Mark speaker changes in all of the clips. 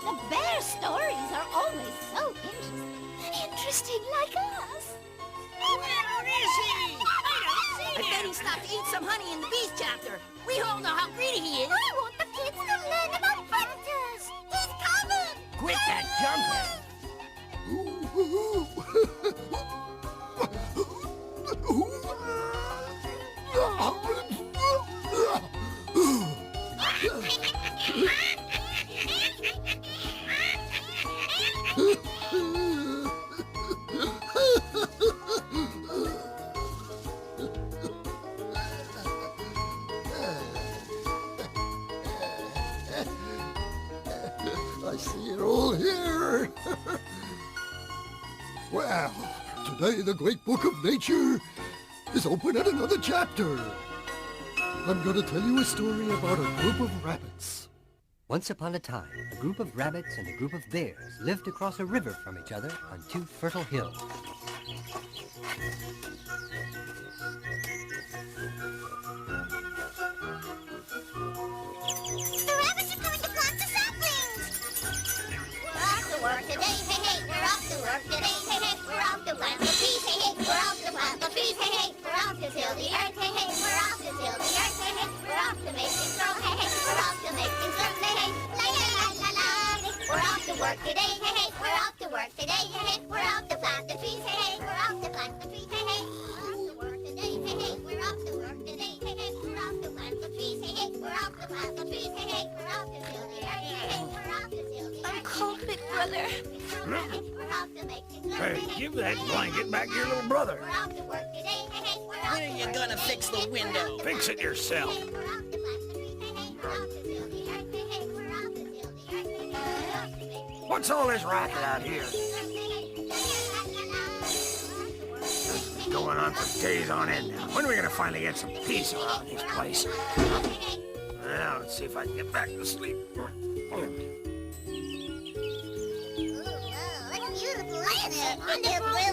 Speaker 1: The bear stories are always so interesting. Interesting like us.
Speaker 2: Where is he? I bet he stopped to eat some honey in the bees chapter. We all know how greedy he is.
Speaker 1: I want the kids to learn about predators. He's coming.
Speaker 2: Quit that jumping.
Speaker 3: I see it all here. Well, today the great book of nature is open at another chapter. I'm going to tell you a story about a group of rabbits.
Speaker 4: Once upon a time, a group of rabbits and a group of bears lived across a river from each other on 2 fertile hills.
Speaker 1: The rabbits are coming to plant the saplings. We're off to work today, hey hey. We're off to work today, hey hey. We're off to plant the trees, hey hey. We're off to plant the trees, hey hey. We're off to till the earth, hey hey. We're off to till the earth, hey hey. We're off to make things grow, hey hey. We're off to make things grow, hey hey. La la la la la. We're off to work today, hey hey. We're off to work today, hey hey. We're off to plant the trees, hey hey. We're off to plant the trees, hey hey. We're off to work today, hey hey. We're off to work today, hey hey. We're off to plant the trees, hey hey. We're off to plant the trees, hey hey. We're off to till the earth, hey hey. We're off to till the earth. I'm cold, big brother. We're off to make things grow,
Speaker 2: Hey, give that blanket back to your little brother.
Speaker 1: We're off to work today, hey hey. We're off
Speaker 2: When are you gonna fix the window?
Speaker 1: Fix
Speaker 2: it yourself.
Speaker 1: We're off to plant the trees, hey hey. We're off to till the earth, hey hey. We're off to till the earth, hey hey. We're off to make things
Speaker 2: What's all this racket out here? Going on for days on end now. When are we gonna finally get some peace around this place? Well, let's see if I can get back to sleep.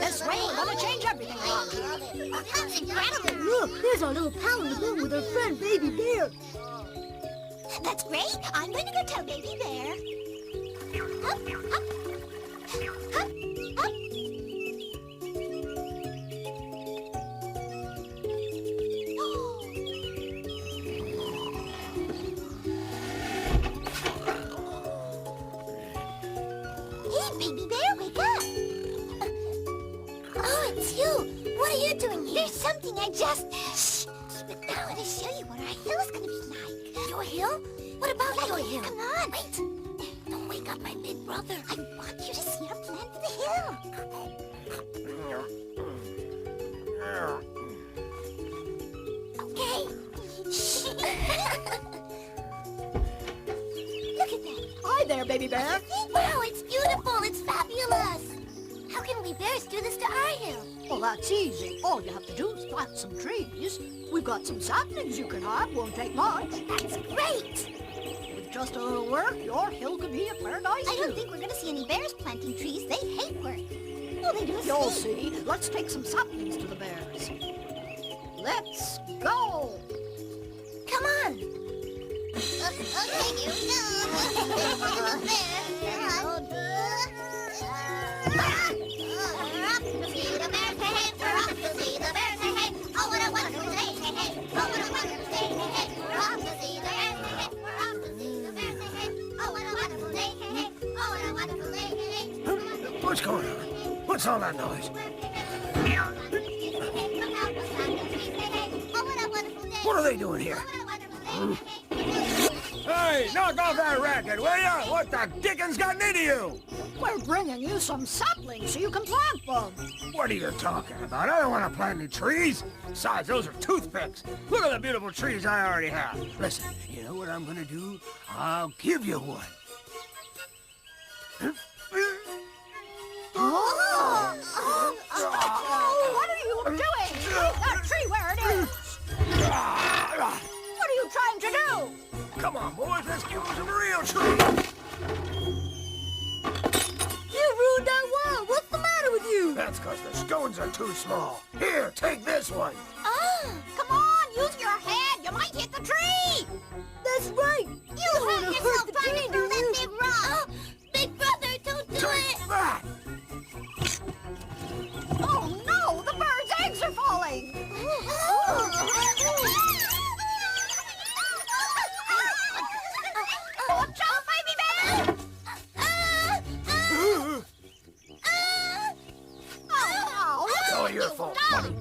Speaker 1: This rain gonna change everything around here. That's incredible.
Speaker 5: Look, there's our little pal in the room with her friend Baby Bear.
Speaker 1: That's great. I'm going to go tell Baby Bear. Hup, hup. Hup, hup. Hey, Baby Bear, wake up. Oh, it's you. What are you doing here? There's something I just... Shh. Keep it down. I want to show you what our hill is going to be like. Your hill? What about your hill? Come on. Wait. Don't wake up my big brother. I want you to see our plan for the hill. Okay. Shh. Look at that.
Speaker 5: Hi there, Baby Bear.
Speaker 1: Wow, it's beautiful. It's fabulous. How can we bears do this to our hill?
Speaker 5: Well, that's easy. All you have to do is plant some trees. We've got some saplings you can have. Won't take much.
Speaker 1: That's great.
Speaker 5: With just a little work, your hill could be a paradise
Speaker 1: I don't
Speaker 5: too.
Speaker 1: think we're going to see any bears planting trees. They hate work. All they do is
Speaker 5: You'll
Speaker 1: sleep.
Speaker 5: see. Let's take some saplings to the bears. Let's go.
Speaker 1: Come on. Okay, here we go. We're off to see the bears, hey, hey. We're off to see the bears, hey, hey. Oh, what a wonderful day, hey, hey. Oh, what a wonderful day, hey, hey. We're off to see the bears, hey, hey. We're off to see the bears, hey, hey. Oh, what a wonderful day, hey, hey. Oh, what a wonderful day, hey, hey.
Speaker 2: What's going on? What's all that noise? What are they doing here? Hey, knock off that racket, will ya? What the dickens got into you?
Speaker 5: We're bringing you some saplings so you can plant them.
Speaker 2: What are you talking about? I don't want to plant any trees. Besides, those are toothpicks. Look at the beautiful trees I already have. Listen, you know what I'm gonna do? I'll give you one.
Speaker 5: What are you doing? Leave that tree where it is. What are you trying to do?
Speaker 2: Come on, boys, let's give them some real trees.
Speaker 5: You ruined our wall. What's the matter with you?
Speaker 2: That's because the stones are too small. Here, take this one.
Speaker 1: Oh, come on, use your head. You might hit the tree.
Speaker 5: That's right.
Speaker 1: You hurt yourself trying to throw that big rock.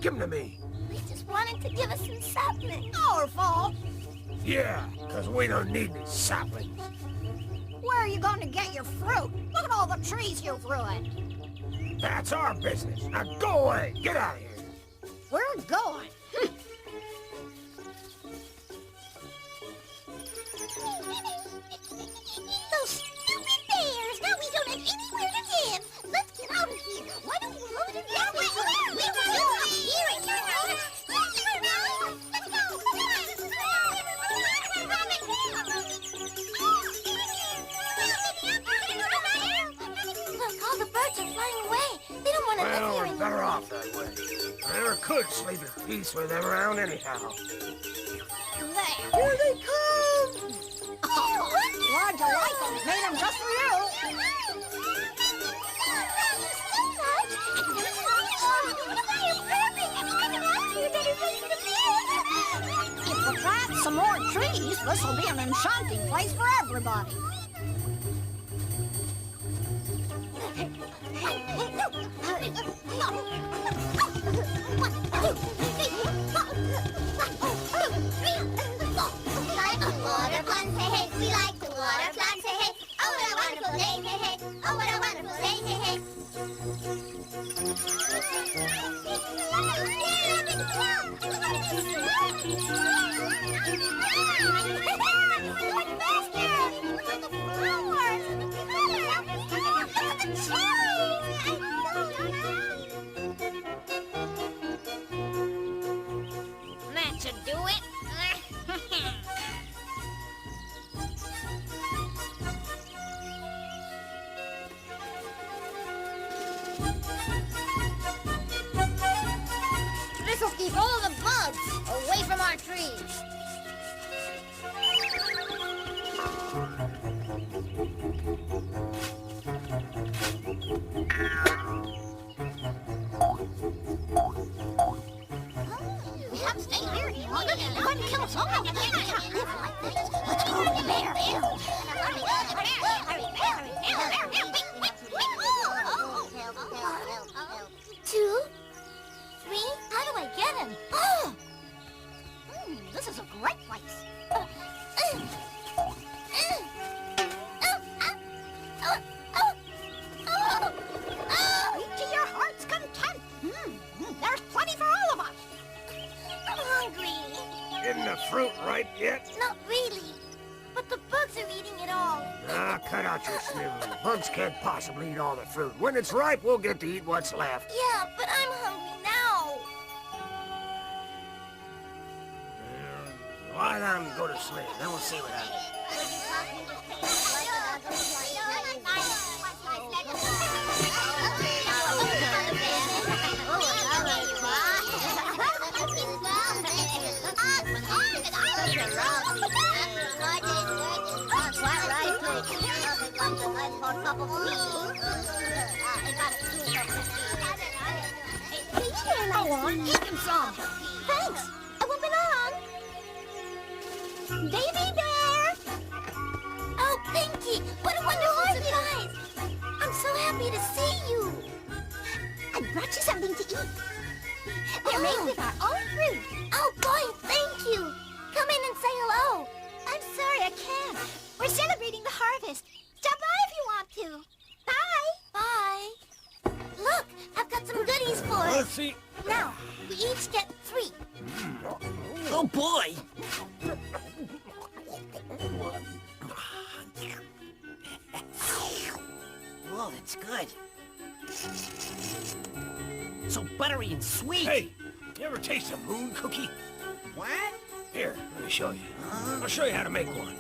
Speaker 2: Give them to me.
Speaker 1: We just wanted to give us some saplings.
Speaker 5: Our fault.
Speaker 2: Yeah, because we don't need any saplings.
Speaker 5: Where are you going to get your fruit? Look at all the trees you've ruined.
Speaker 2: That's our business. Now go away. Get out of here.
Speaker 5: We're going.
Speaker 1: Those stupid bears! Now we don't have anywhere to live! Let's get out of here! Why don't we load it down? We will here and turn around! Let's go! Look, all the birds are flying away. They don't want to live
Speaker 2: Well,
Speaker 1: here
Speaker 2: we're
Speaker 1: anymore.
Speaker 2: better off that way. I never could sleep in peace with them around anyhow.
Speaker 5: There. Here they come. Glad you like them. Made them just for you. If we plant some more trees, this will be an enchanting place for everybody.
Speaker 1: Water plants, hey, hey. We like the water plants, hey, hey. Oh, what a wonderful day, hey, hey. Oh, what a wonderful day, hey, hey. That should do it. This will keep all the bugs away from our trees. We have to stay here any longer. They're going to kill us all. We can't live like this. Let's go to the bear. Two, three. How do I get him? Oh!
Speaker 5: This is a great place. Eat to your heart's content. There's plenty for all of us.
Speaker 1: I'm hungry.
Speaker 2: Isn't the fruit ripe yet?
Speaker 1: Not really. But the bugs are eating it all.
Speaker 2: Ah, cut out your sniveling. Bugs can't possibly eat all the fruit. When it's ripe, we'll get to eat what's left.
Speaker 1: Yeah, but I'm hungry now.
Speaker 2: Lie down and go to sleep. Then we'll see what happens.
Speaker 5: Eat him some.
Speaker 1: Thanks. I won't be long. Baby bear! Oh, Pinky! What a wonderful surprise! I'm so happy to see you. I brought you something to eat. They're made with our own fruit. Oh, boy, thank you. Come in and say hello. I'm sorry, I can't. We're celebrating the harvest. Stop by if you want to. Bye. Bye. Look, I've got some goodies for us.
Speaker 2: Let's see.
Speaker 1: Now, we each get 3.
Speaker 6: Oh boy! Oh, that's good. So buttery and sweet.
Speaker 2: Hey, you ever taste a moon cookie?
Speaker 6: What?
Speaker 2: Here, let me show you. I'll show you how to make one.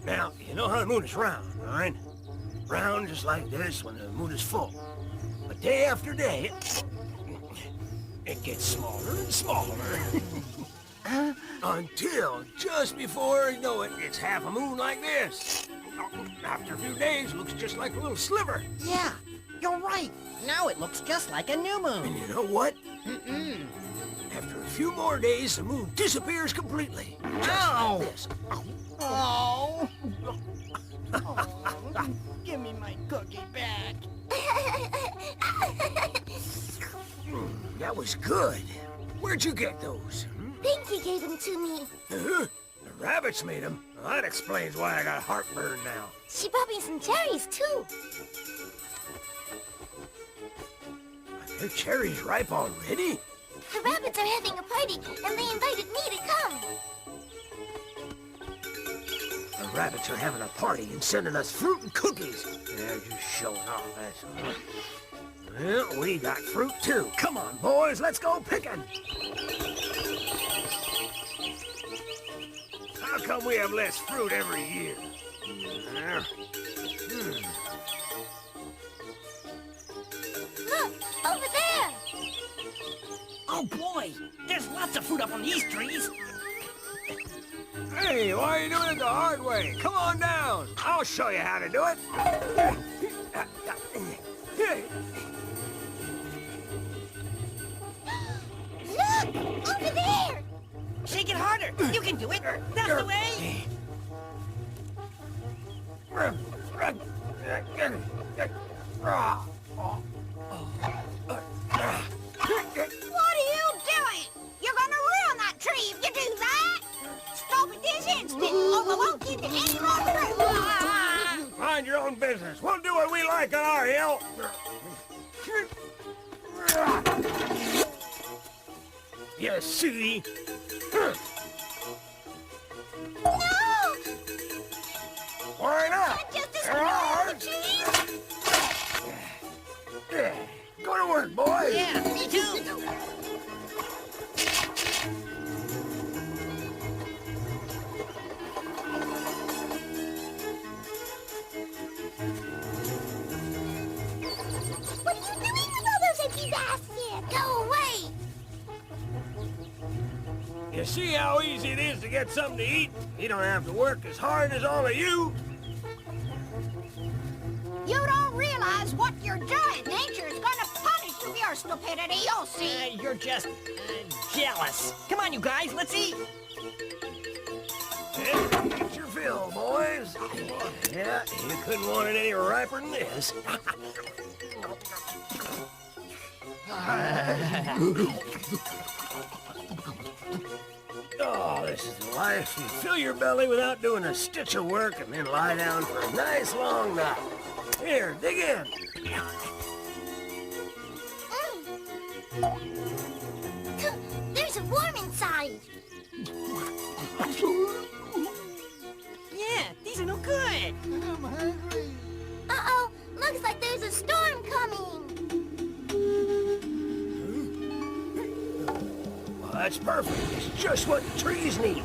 Speaker 2: Now, you know how the moon is round, all right? Round just like this when the moon is full. But day after day, it gets smaller and smaller. Until just before you know it, it's half a moon like this. After a few days, it looks just like a little sliver.
Speaker 6: Yeah, you're right. Now it looks just like a new
Speaker 2: And
Speaker 6: moon.
Speaker 2: you know what? After a few more days, the moon disappears completely. Just
Speaker 6: Ow!
Speaker 2: like this.
Speaker 6: Oh. Give me my cookie back.
Speaker 2: That That was good. Where'd you get those?
Speaker 1: Pinky gave them to me.
Speaker 2: The rabbits made them? Well, that explains why I got heartburn now.
Speaker 1: She brought me some cherries, too.
Speaker 2: Are their cherries ripe already?
Speaker 1: The rabbits are having a party, and they invited me to come.
Speaker 2: The rabbits are having a party and sending us fruit and cookies. They're just showing off, that's all. Well, we got fruit too. Come on, boys, let's go picking. How come we have less fruit every year?
Speaker 1: Look, over there.
Speaker 6: Oh boy, there's lots of fruit up on these trees.
Speaker 2: Hey, why are you doing it the hard way? Come on down. I'll show you how to do it.
Speaker 1: Look, over there.
Speaker 6: Shake it harder. You can do it. That's the way.
Speaker 5: What are you doing? You're gonna ruin that tree if you do that. Stop it this instant, or we won't give you any more fruit.
Speaker 2: Mind your own business. We'll do what we like on our hill. You see?
Speaker 1: No!
Speaker 2: Why not?
Speaker 1: Just
Speaker 2: They're ours. Go to work, boys.
Speaker 6: Yeah, me too.
Speaker 1: What are you doing with all those empty baskets? Go away!
Speaker 2: You see how easy it is to get something to eat? You don't have to work as hard as all of you.
Speaker 5: You don't realize what you're doing. Nature's gonna punish you for your stupidity, you'll see.
Speaker 6: You're just jealous. Come on, you guys, let's eat.
Speaker 2: Eat your fill, boys. Yeah, you couldn't want it any riper than this. Oh, this is the life. You fill your belly without doing a stitch of work and then lie down for a nice long nap. Here, dig in.
Speaker 1: There's a worm inside.
Speaker 6: Yeah, these are no good.
Speaker 3: I'm hungry.
Speaker 1: Uh-oh, looks like there's a storm coming.
Speaker 2: Well, that's perfect. It's just what the trees need.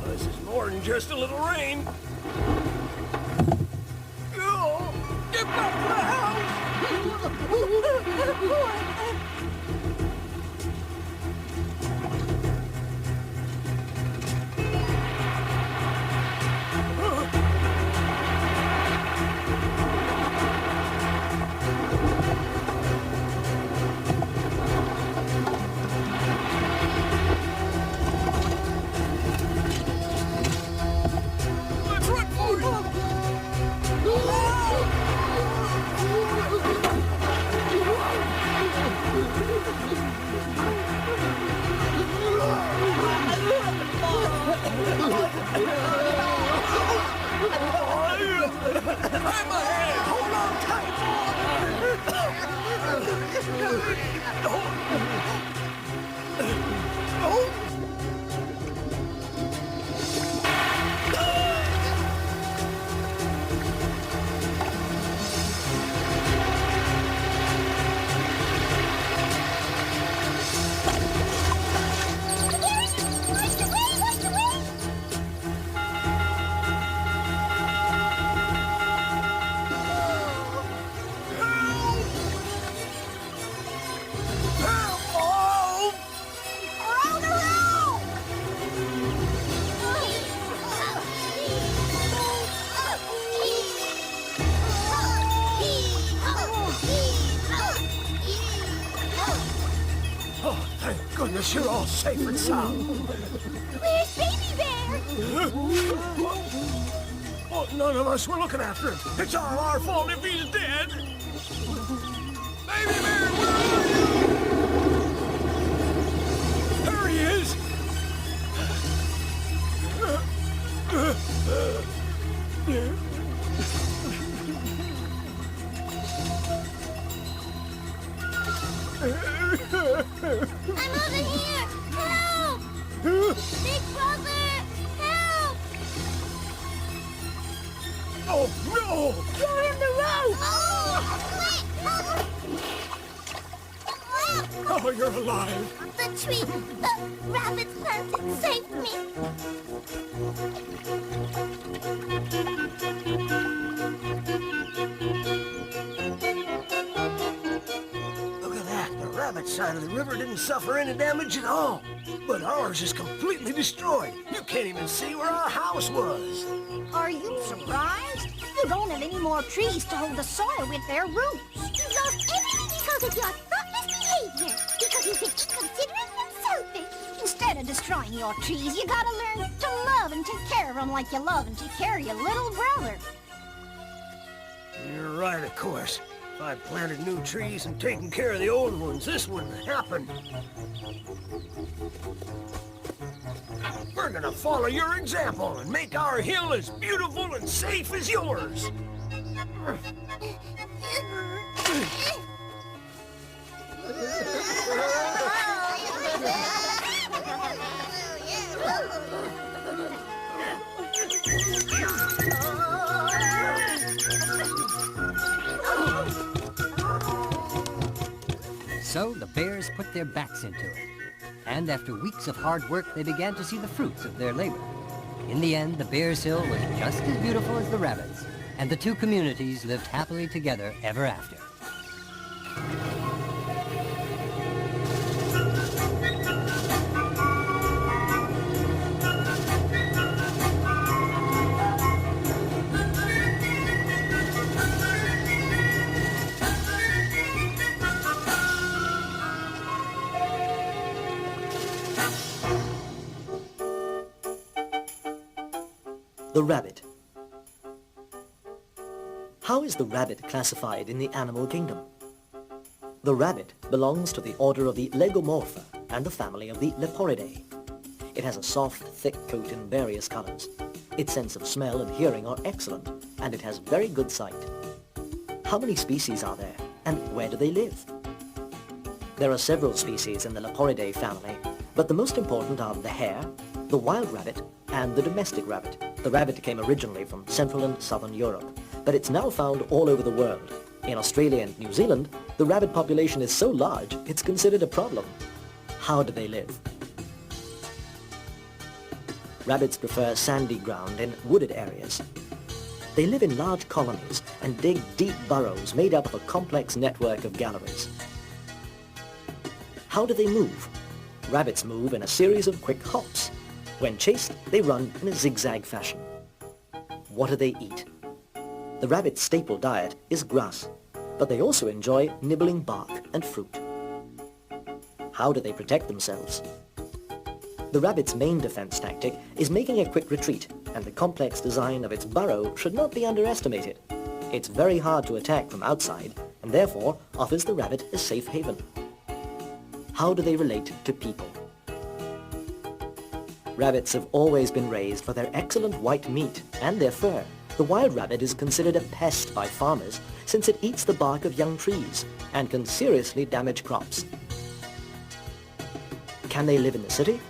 Speaker 2: This is more than just a little rain. Oh, get back to the house! Let's run for it! Grab my hand! Hold on Oh, thank goodness you're all safe and sound.
Speaker 1: Where's Baby Bear?
Speaker 2: Oh, none of us were looking after him. It's all our fault if he's dead. Baby bear, where are you? There he is.
Speaker 1: I'm over here! Help! Big brother! Help!
Speaker 2: Oh, no!
Speaker 5: You're in the road!
Speaker 1: Oh,
Speaker 2: Oh, you're alive.
Speaker 1: the tree! The rabbits planted saved me!
Speaker 2: Look at that. The rabbit side of the river didn't suffer any damage at all. But ours is completely destroyed. You can't even see where our house was.
Speaker 5: Are you surprised? You don't have any more trees to hold the soil with their roots.
Speaker 1: You lost everything because of your thoughtless behavior! Because you've been inconsiderate and selfish!
Speaker 5: Instead of destroying your trees, you gotta learn to love and take care of them like you love and take care of your little brother.
Speaker 2: You're right, of course. If I'd planted new trees and taken care of the old ones, this wouldn't happen. We're gonna follow your example and make our hill as beautiful and safe as yours.
Speaker 4: So the bears put their backs into it. And after weeks of hard work, they began to see the fruits of their labor. In the end, the Bears' Hill was just as beautiful as the rabbits, and the two communities lived happily together ever after.
Speaker 7: The rabbit. How is the rabbit classified in the animal kingdom? The rabbit belongs to the order of the Legomorpha and the family of the Leporidae. It has a soft, thick coat in various colors. Its sense of smell and hearing are excellent, and it has very good sight. How many species are there, and where do they live? There are several species in the Leporidae family, but the most important are the hare, the wild rabbit, and the domestic rabbit. The rabbit came originally from Central and Southern Europe, but it's now found all over the world. In Australia and New Zealand, the rabbit population is so large, it's considered a problem. How do they live? Rabbits prefer sandy ground and wooded areas. They live in large colonies and dig deep burrows made up of a complex network of galleries. How do they move? Rabbits move in a series of quick hops. When chased, they run in a zigzag fashion. What do they eat? The rabbit's staple diet is grass, but they also enjoy nibbling bark and fruit. How do they protect themselves? The rabbit's main defense tactic is making a quick retreat, and the complex design of its burrow should not be underestimated. It's very hard to attack from outside, and therefore offers the rabbit a safe haven. How do they relate to people? Rabbits have always been raised for their excellent white meat and their fur. The wild rabbit is considered a pest by farmers since it eats the bark of young trees and can seriously damage crops. Can they live in the city?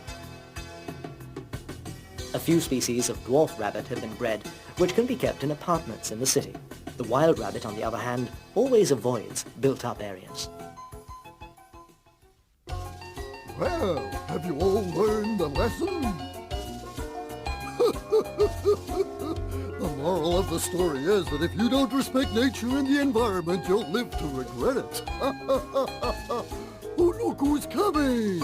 Speaker 7: A few species of dwarf rabbit have been bred, which can be kept in apartments in the city. The wild rabbit, on the other hand, always avoids built-up areas.
Speaker 3: Well, have you all learned a lesson? The moral of the story is that if you don't respect nature and the environment, you'll live to regret it. Oh, look who's coming!